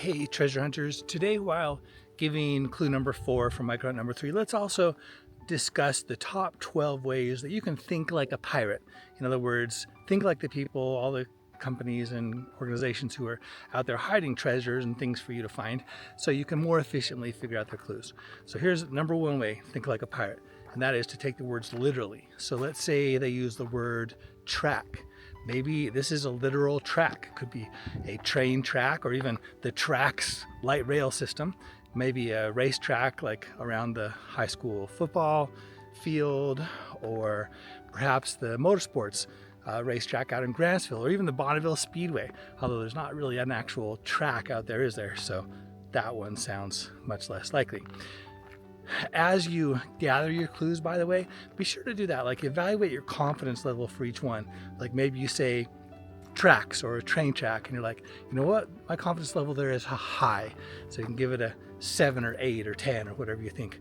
Hey treasure hunters, today while giving clue number 4 from microhunt number 3, let's also discuss the top 12 ways that you can think like a pirate. In other words, think like the people, all the companies and organizations who are out there hiding treasures and things for you to find so you can more efficiently figure out their clues. So here's number 1 way, think like a pirate, and that is to take the words literally. So let's say they use the word track. Maybe this is a literal track. It could be a train track or even the tracks light rail system. Maybe a racetrack like around the high school football field, or perhaps the motorsports racetrack out in Grantsville, or even the Bonneville Speedway, although there's not really an actual track out there, is there? So that one sounds much less likely. As you gather your clues, by the way, be sure to do that. Like, evaluate your confidence level for each one. Like, maybe you say tracks or a train track and you're like, you know what, my confidence level there is high, so you can give it a 7 or 8 or 10 or whatever you think.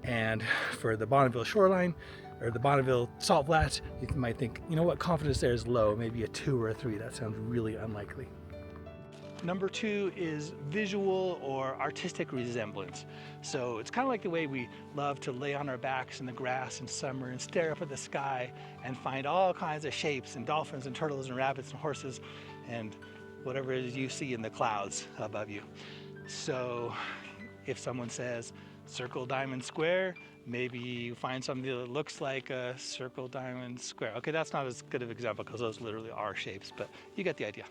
And for the Bonneville shoreline or the Bonneville salt flats, you might think, you know what, confidence there is low, maybe a 2 or a 3. That sounds really unlikely. Number 2 is visual or artistic resemblance. So it's kind of like the way we love to lay on our backs in the grass in summer and stare up at the sky and find all kinds of shapes and dolphins and turtles and rabbits and horses and whatever it is you see in the clouds above you. So if someone says circle, diamond, square, maybe you find something that looks like a circle, diamond, square. Okay, that's not as good of an example because those literally are shapes, but you get the idea.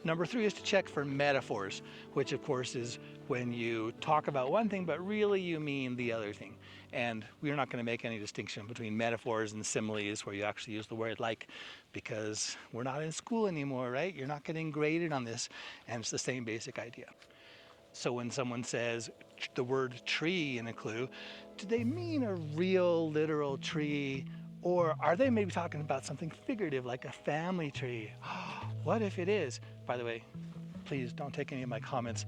Number 3 is to check for metaphors, which of course is when you talk about one thing but really you mean the other thing. And we're not going to make any distinction between metaphors and similes where you actually use the word like, because we're not in school anymore, right? You're not getting graded on this, and it's the same basic idea. So when someone says the word tree in a clue, do they mean a real literal tree, or are they maybe talking about something figurative like a family tree? What if it is? By the way, please don't take any of my comments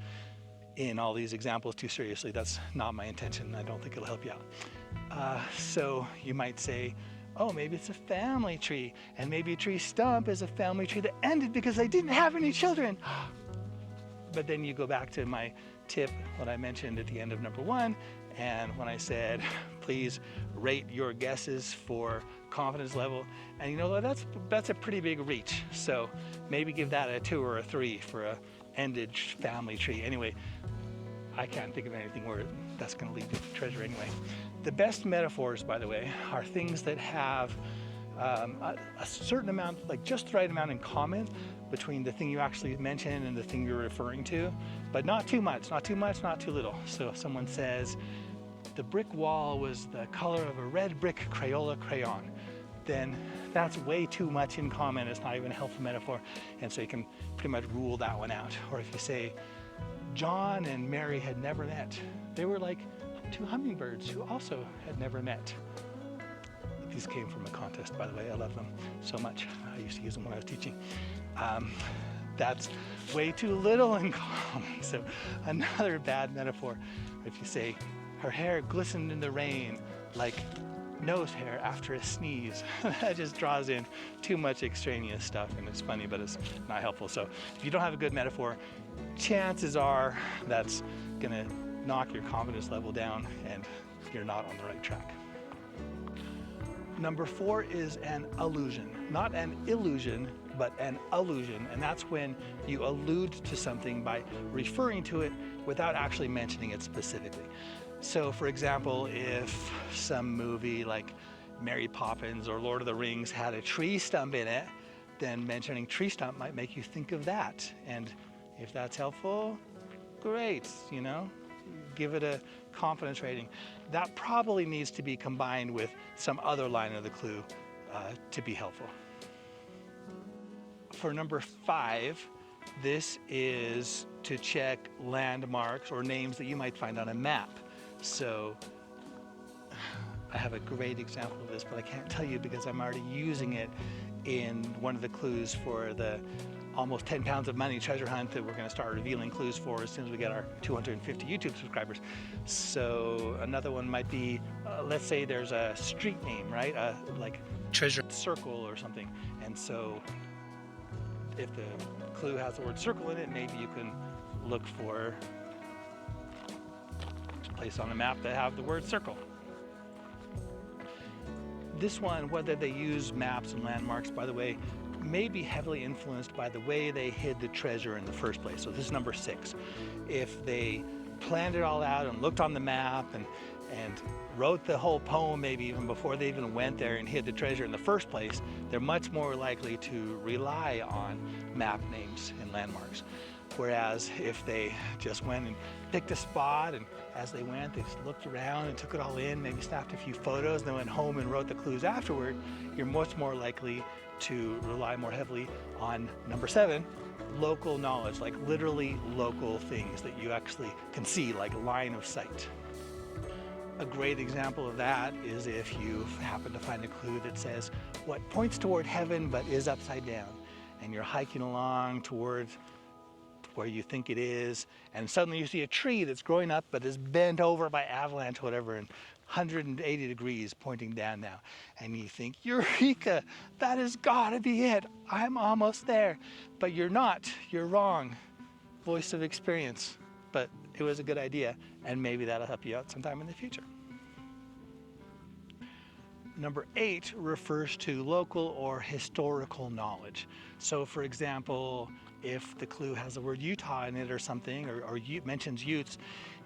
in all these examples too seriously. That's not my intention. I don't think it'll help you out. So you might say, oh, maybe it's a family tree, and maybe a tree stump is a family tree that ended because they didn't have any children. But then you go back to my tip, what I mentioned at the end of number 1, and when I said, please rate your guesses for confidence level, and you know, that's a pretty big reach. So maybe give that a 2 or a 3 for a ended family tree. Anyway, I can't think of anything where that's going to lead to treasure anyway. The best metaphors, by the way, are things that have a certain amount, like just the right amount in common between the thing you actually mentioned and the thing you're referring to, but not too much, not too much, not too little. So if someone says the brick wall was the color of a red brick Crayola crayon, then that's way too much in common. It's not even a helpful metaphor, and so you can pretty much rule that one out. Or if you say John and Mary had never met, they were like 2 hummingbirds who also had never met. These came from a contest, by the way. I love them so much. I used to use them when I was teaching. That's way too little in common. So another bad metaphor, if you say her hair glistened in the rain like nose hair after a sneeze, that just draws in too much extraneous stuff, and it's funny, but it's not helpful. So if you don't have a good metaphor, chances are that's gonna knock your confidence level down and you're not on the right track. Number 4 is an allusion. Not an illusion, but an allusion. And that's when you allude to something by referring to it without actually mentioning it specifically. So for example, if some movie like Mary Poppins or Lord of the Rings had a tree stump in it, then mentioning tree stump might make you think of that. And if that's helpful, great, you know, give it a confidence rating. That probably needs to be combined with some other line of the clue to be helpful. For number 5, this is to check landmarks or names that you might find on a map. So I have a great example of this, but I can't tell you because I'm already using it in one of the clues for the almost 10 pounds of money treasure hunt that we're going to start revealing clues for as soon as we get our 250 YouTube subscribers. So another one might be, let's say there's a street name, right? Like Treasure Circle or something. And so if the clue has the word circle in it, maybe you can look for a place on the map that have the word circle. This one, whether they use maps and landmarks, by the way, may be heavily influenced by the way they hid the treasure in the first place. So this is number 6. If they planned it all out and looked on the map and wrote the whole poem maybe even before they even went there and hid the treasure in the first place, they're much more likely to rely on map names and landmarks. Whereas if they just went and picked a spot, and as they went, they just looked around and took it all in, maybe snapped a few photos, then went home and wrote the clues afterward, you're much more likely to rely more heavily on number 7, local knowledge, like literally local things that you actually can see, like line of sight. A great example of that is if you happen to find a clue that says what points toward heaven but is upside down, and you're hiking along towards where you think it is, and suddenly you see a tree that's growing up but is bent over by avalanche or whatever, and 180 degrees pointing down now, and you think, Eureka, that has got to be it, I'm almost there. But you're not, you're wrong. Voice of experience, but it was a good idea, and maybe that'll help you out sometime in the future. Number 8 refers to local or historical knowledge. So for example, if the clue has the word Utah in it or something, or mentions Utes,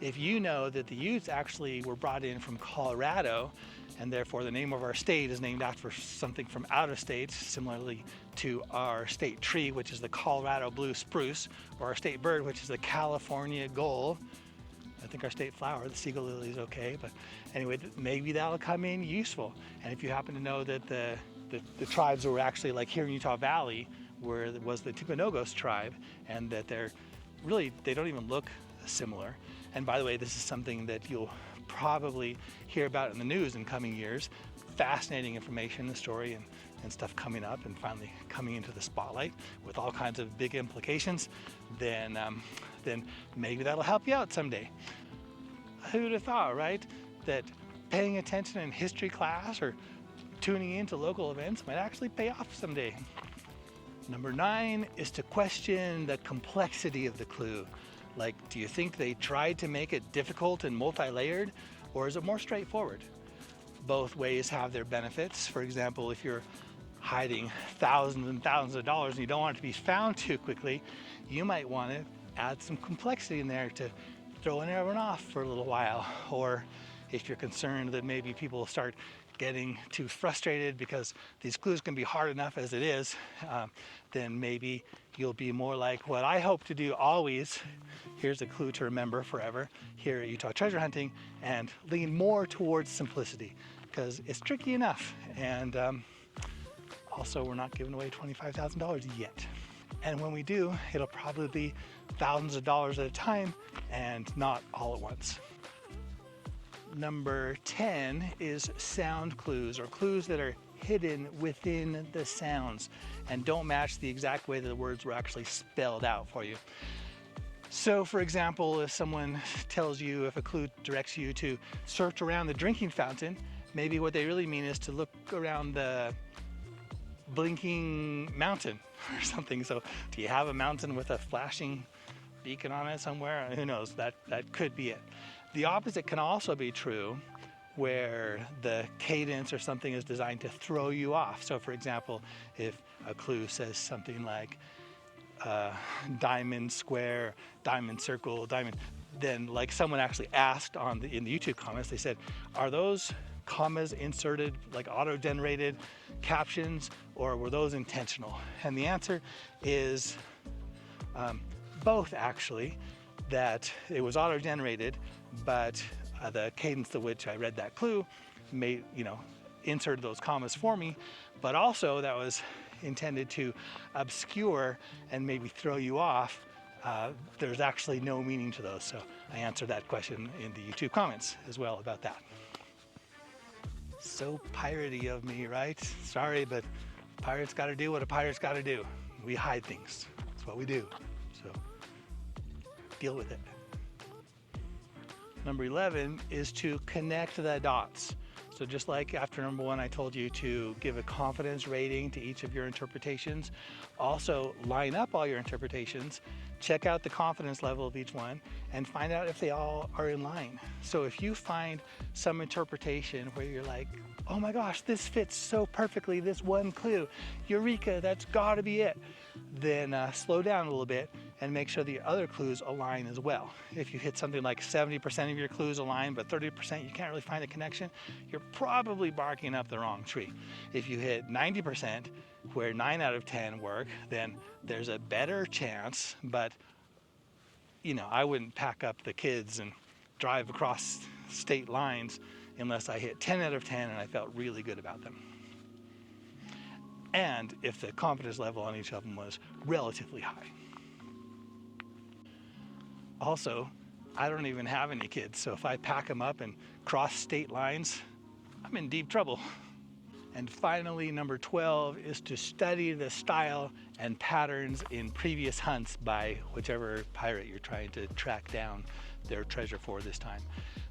if you know that the Utes actually were brought in from Colorado, and therefore the name of our state is named after something from out of state, similarly to our state tree, which is the Colorado blue spruce, or our state bird, which is the California gull. I think our state flower, the Seagull lily, is okay, but anyway, maybe that'll come in useful. And if you happen to know that the tribes were actually, like here in Utah Valley, where it was the Timpanogos tribe, and that they don't even look similar. And by the way, this is something that you'll probably hear about in the news in coming years. Fascinating information, the story and stuff coming up and finally coming into the spotlight with all kinds of big implications, then maybe that'll help you out someday. Who would have thought, right? That paying attention in history class or tuning into local events might actually pay off someday. Number 9 is to question the complexity of the clue. Like, do you think they tried to make it difficult and multi-layered, or is it more straightforward? Both ways have their benefits. For example, if you're hiding thousands and thousands of dollars and you don't want it to be found too quickly, you might want to add some complexity in there to throw everyone off for a little while. Or if you're concerned that maybe people start getting too frustrated because these clues can be hard enough as it is, then maybe you'll be more like what I hope to do always. Here's a clue to remember forever here at Utah Treasure Hunting, and lean more towards simplicity because it's tricky enough, and also we're not giving away $25,000 yet. And when we do, it'll probably be thousands of dollars at a time and not all at once. Number 10 is sound clues, or clues that are hidden within the sounds and don't match the exact way that the words were actually spelled out for you. So for example, if someone tells you, if a clue directs you to search around the drinking fountain, maybe what they really mean is to look around the blinking mountain or something. So do you have a mountain with a flashing beacon on it somewhere? Who knows, that could be it. The opposite can also be true, where the cadence or something is designed to throw you off. So for example, if a clue says something like diamond square, diamond circle, diamond, then like someone actually asked in the YouTube comments, they said, are those commas inserted, like auto-generated captions, or were those intentional? And the answer is both, actually, that it was auto-generated, but the cadence to which I read that clue inserted those commas for me, but also that was intended to obscure and maybe throw you off. There's actually no meaning to those, so I answered that question in the YouTube comments as well about that. So piratey of me, right? Sorry, but pirates gotta do what a pirate's gotta do. We hide things, that's what we do, so deal with it. Number 11 is to connect the dots. So So just like after number 1, I told you to give a confidence rating to each of your interpretations. Also line up all your interpretations, check out the confidence level of each one, and find out if they all are in line. So if you find some interpretation where you're like, oh my gosh, this fits so perfectly, this one clue, eureka, that's gotta be it, then slow down a little bit and make sure the other clues align as well. If you hit something like 70% of your clues align, but 30% you can't really find a connection, you're probably barking up the wrong tree. If you hit 90%, where 9 out of 10 work, then there's a better chance, but you know, I wouldn't pack up the kids and drive across state lines unless I hit 10 out of 10 and I felt really good about them. And if the confidence level on each of them was relatively high. Also, I don't even have any kids, so if I pack them up and cross state lines, I'm in deep trouble. And finally, number 12 is to study the style and patterns in previous hunts by whichever pirate you're trying to track down their treasure for this time.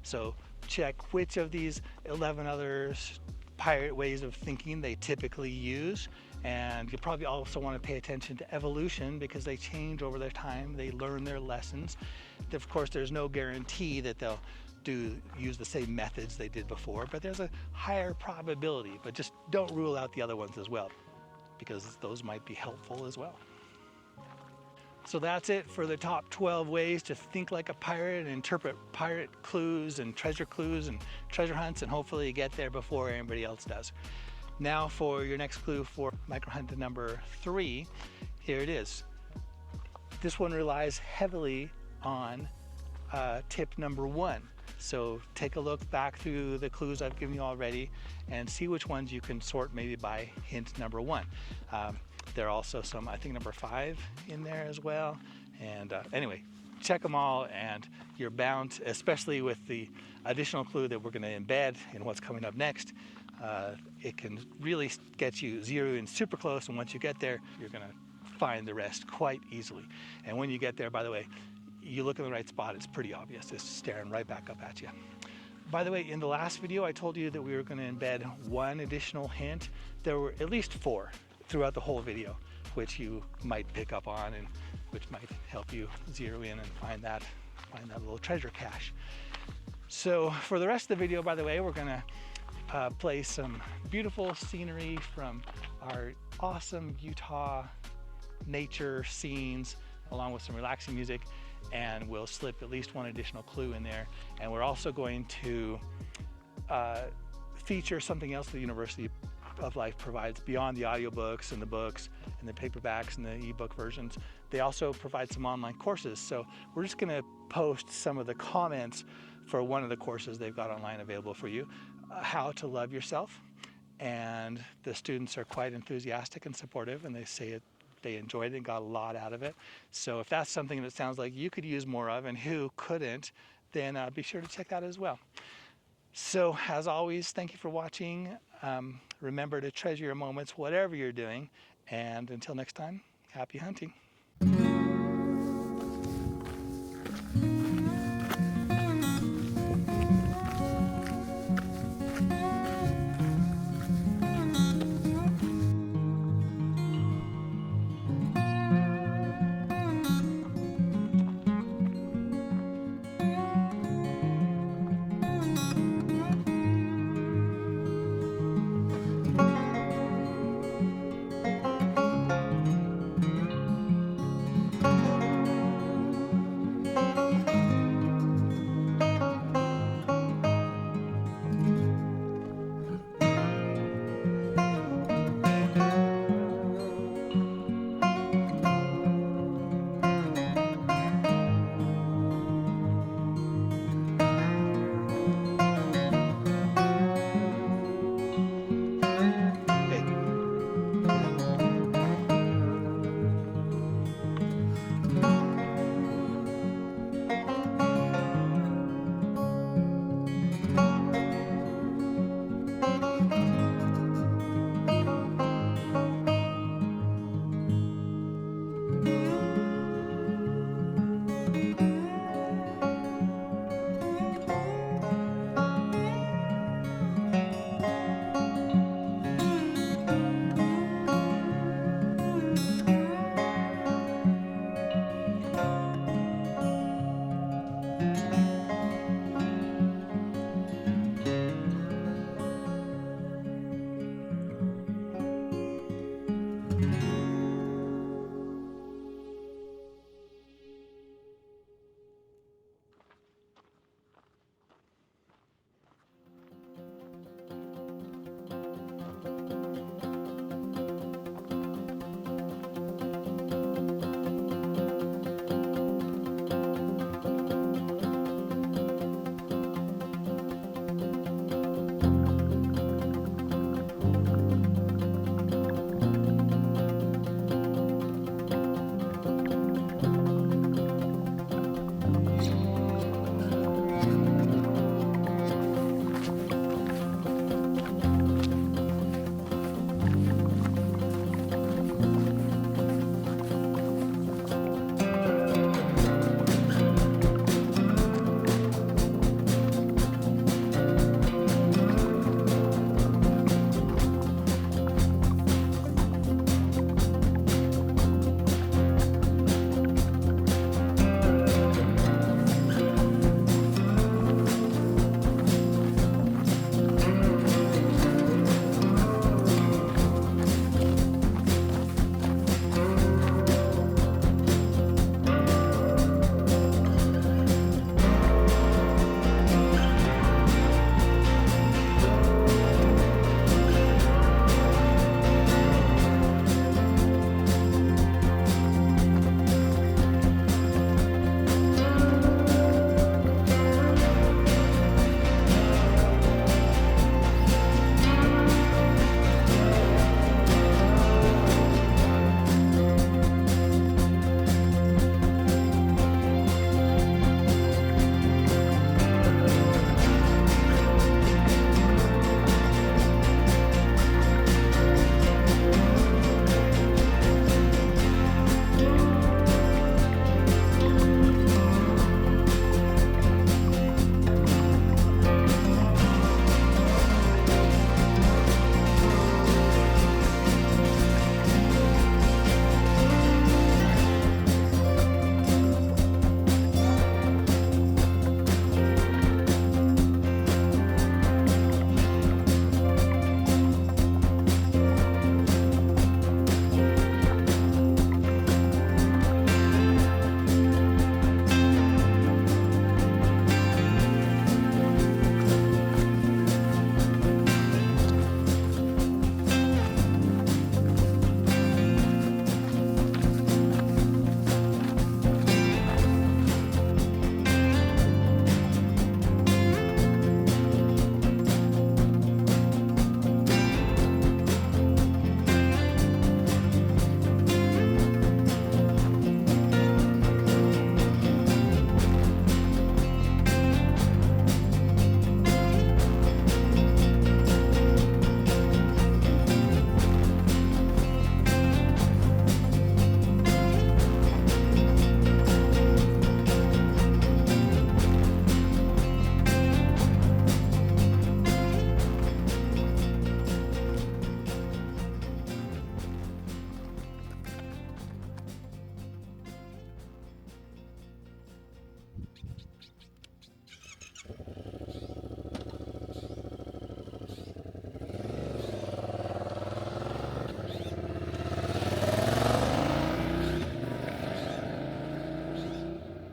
So check which of these 11 other pirate ways of thinking they typically use. And you probably also want to pay attention to evolution because they change over their time, they learn their lessons. Of course, there's no guarantee that they'll use the same methods they did before, but there's a higher probability. But just don't rule out the other ones as well, because those might be helpful as well. So that's it for the top 12 ways to think like a pirate and interpret pirate clues and treasure hunts, and hopefully you get there before anybody else does. Now for your next clue for microhunt number 3, here it is. This one relies heavily on tip number 1. So take a look back through the clues I've given you already and see which ones you can sort maybe by hint number 1. There are also some, I think, number 5 in there as well. And anyway, check them all and you're bound, especially with the additional clue that we're going to embed in what's coming up next. It can really get you zero in super close, and once you get there, you're going to find the rest quite easily. And when you get there, by the way, you look in the right spot, it's pretty obvious. It's staring right back up at you. By the way, in the last video, I told you that we were going to embed 1 additional hint. There were at least 4 throughout the whole video, which you might pick up on and which might help you zero in and find that little treasure cache. So for the rest of the video, by the way, we're going to play some beautiful scenery from our awesome Utah nature scenes, along with some relaxing music, and we'll slip at least 1 additional clue in there. And we're also going to feature something else the University of Life provides beyond the audiobooks and the books and the paperbacks and the ebook versions. They also provide some online courses. So we're just going to post some of the comments for one of the courses they've got online available for you, How to Love Yourself. And the students are quite enthusiastic and supportive, and they say they enjoyed it and got a lot out of it. So if that's something that sounds like you could use more of, and who couldn't, then be sure to check that as well. So as always, thank you for watching. Remember to treasure your moments, whatever you're doing. And until next time, happy hunting.